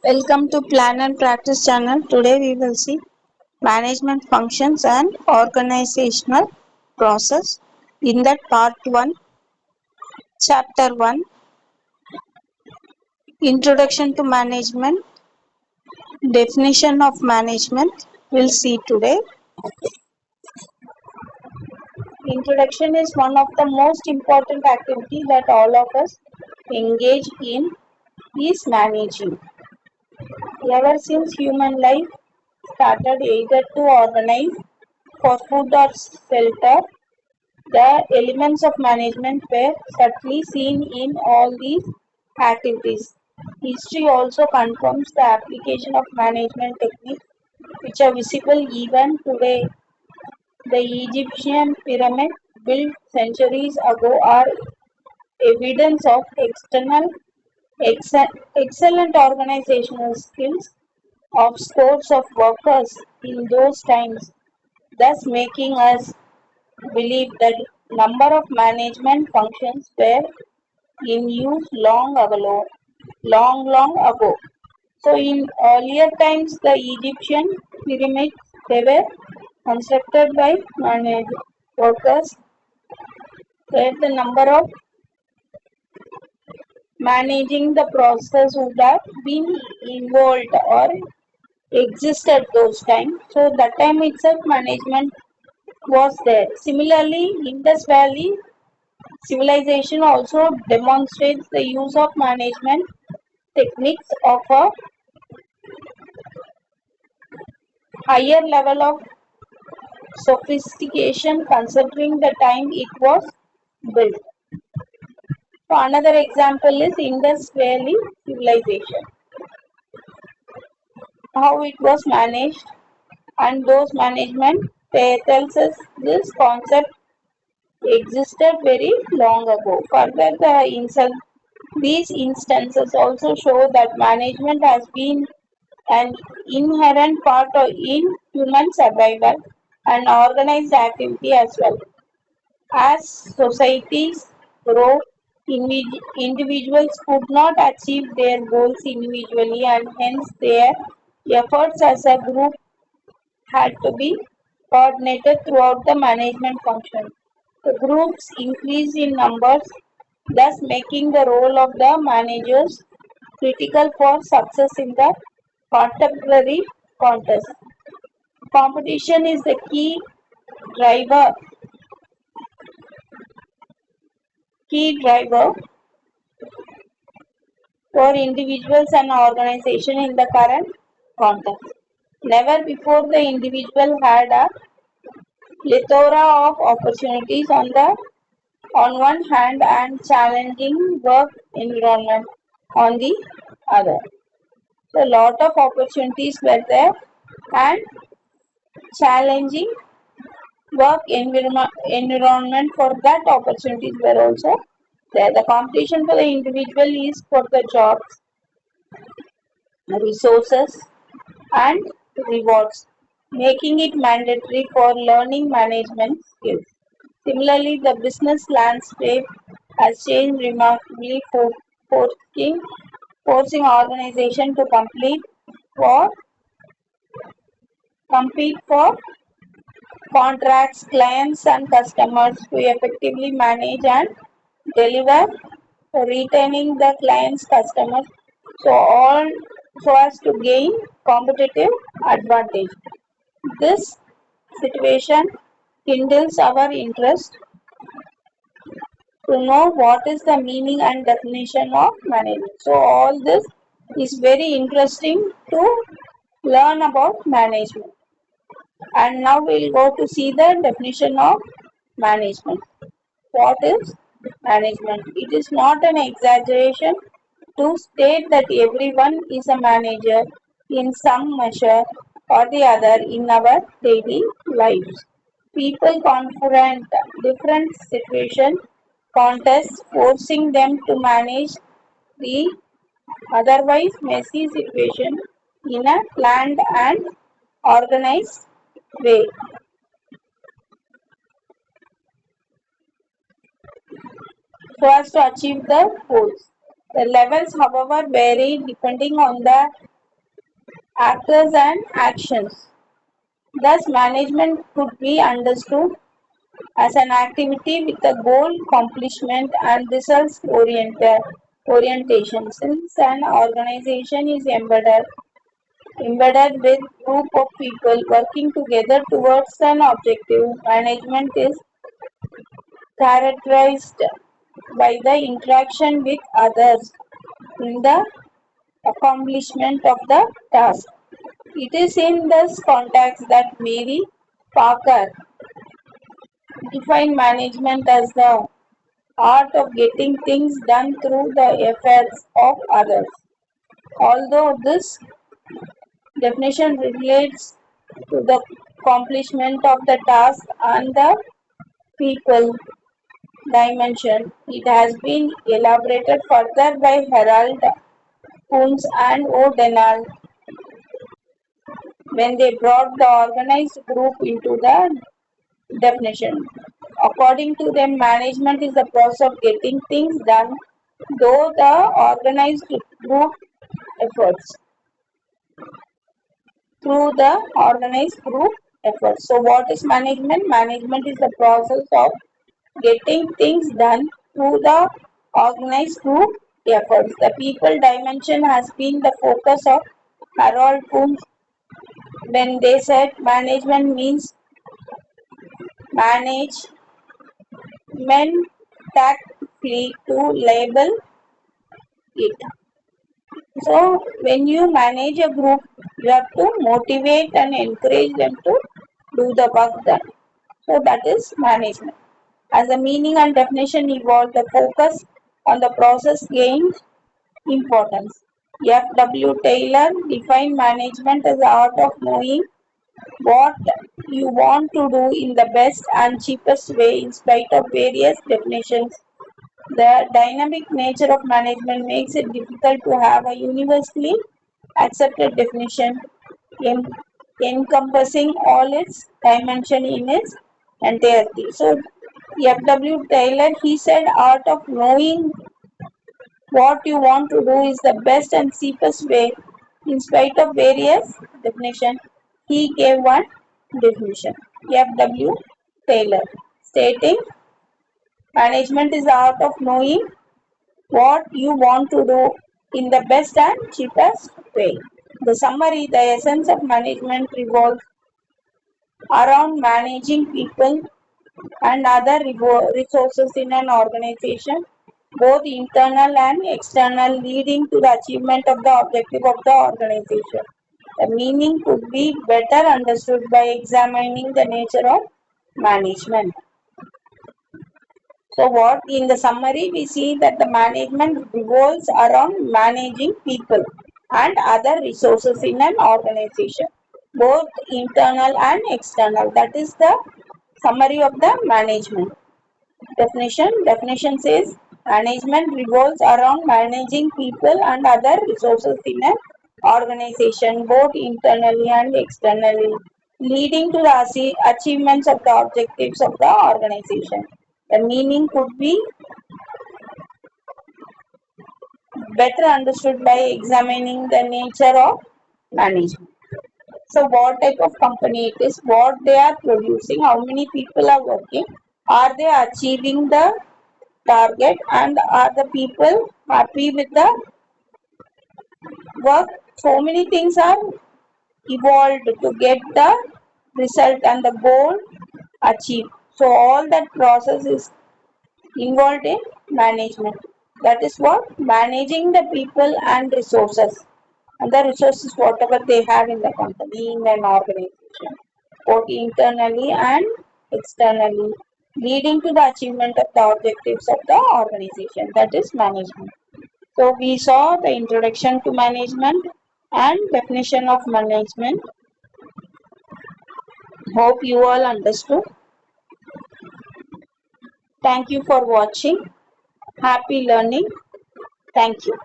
Welcome to Plan and Practice channel. Today we will see management functions and organizational process. In that part 1, chapter 1, introduction to management, definition of management, we'll see today. Introduction is one of the most important activity that all of us engage in is managing. Ever since human life started either to organize for food or shelter, the elements of management were subtly seen in all these activities. History also confirms the application of management techniques which are visible even today. The Egyptian pyramid built centuries ago are evidence of excellent organizational skills of scores of workers in those times, thus making us believe that number of management functions were in use long ago. So in earlier times, the Egyptian pyramids they were constructed by workers where the number of managing the process would have been involved or existed those times. So that time itself management was there. Similarly, Indus Valley civilization also demonstrates the use of management techniques of a higher level of sophistication considering the time it was built. So another example is Indus Valley civilization, how it was managed, and those management tells us this concept existed very long ago. Further, these instances also show that management has been an inherent part of in human survival and organized activity as well. As societies grow, individuals could not achieve their goals individually, and hence their efforts as a group had to be coordinated throughout the management function. The groups increase in numbers, thus making the role of the managers critical for success in the contemporary contest. Competition is the key driver for individuals and organization in the current context. Never before the individual had a plethora of opportunities on one hand and challenging work environment on the other. So a lot of opportunities were there and challenging work environment for that opportunities were also there. The competition for the individual is for the jobs, resources and rewards, making it mandatory for learning management skills. Similarly, the business landscape has changed remarkably, forcing, forcing organization to for compete for contracts, clients and customers to effectively manage and deliver, retaining the clients, customers, so all so as to gain competitive advantage. This situation kindles our interest to know what is the meaning and definition of management. So all this is very interesting to learn about management. And now we'll go to see the definition of management. What is management? It is not an exaggeration to state that everyone is a manager in some measure or the other in our daily lives. People confront different situations, contests, forcing them to manage the otherwise messy situation in a planned and organized way. So as to achieve the goals. The levels, however, vary depending on the actors and actions. Thus, management could be understood as an activity with a goal, accomplishment, and results orientation. Since an organization is embedded with group of people working together towards an objective, management is characterized by the interaction with others in the accomplishment of the task. It is in this context that Mary Parker defined management as the art of getting things done through the efforts of others. Although this definition relates to the accomplishment of the task and the people dimension, it has been elaborated further by Harold Kuhns and O'Donnell when they brought the organized group into the definition. According to them, management is the process of getting things done, though the organized group efforts through the organized group efforts. So, what is management? Management is the process of getting things done through the organized group efforts. The people dimension has been the focus of Harold Kuhn when they said management means management tactfully to label it. So when you manage a group, you have to motivate and encourage them to do the work done. So that is management. As the meaning and definition evolved, the focus on the process gained importance. F. W. Taylor defined management as the art of knowing what you want to do in the best and cheapest way in spite of various definitions. The dynamic nature of management makes it difficult to have a universally accepted definition encompassing all its dimension in its entirety. So F.W. Taylor, he said, art of knowing what you want to do is the best and cheapest way in spite of various definitions. He gave one definition, F.W. Taylor, stating management is the art of knowing what you want to do in the best and cheapest way. The summary, the essence of management revolves around managing people and other resources in an organization, both internal and external, leading to the achievement of the objective of the organization. The meaning could be better understood by examining the nature of management. So what in the summary we see that the management revolves around managing people and other resources in an organization, both internal and external. That is the summary of the management. Definition says management revolves around managing people and other resources in an organization, both internally and externally, leading to the achievements of the objectives of the organization. The meaning could be better understood by examining the nature of management. So, what type of company it is, what they are producing, how many people are working, are they achieving the target, and are the people happy with the work? So many things are evolved to get the result and the goal achieved. So, all that process is involved in management. That is what managing the people and resources. And the resources, whatever they have in the company, in an organization, both internally and externally, leading to the achievement of the objectives of the organization. That is management. So, we saw the introduction to management and definition of management. Hope you all understood. Thank you for watching. Happy learning. Thank you.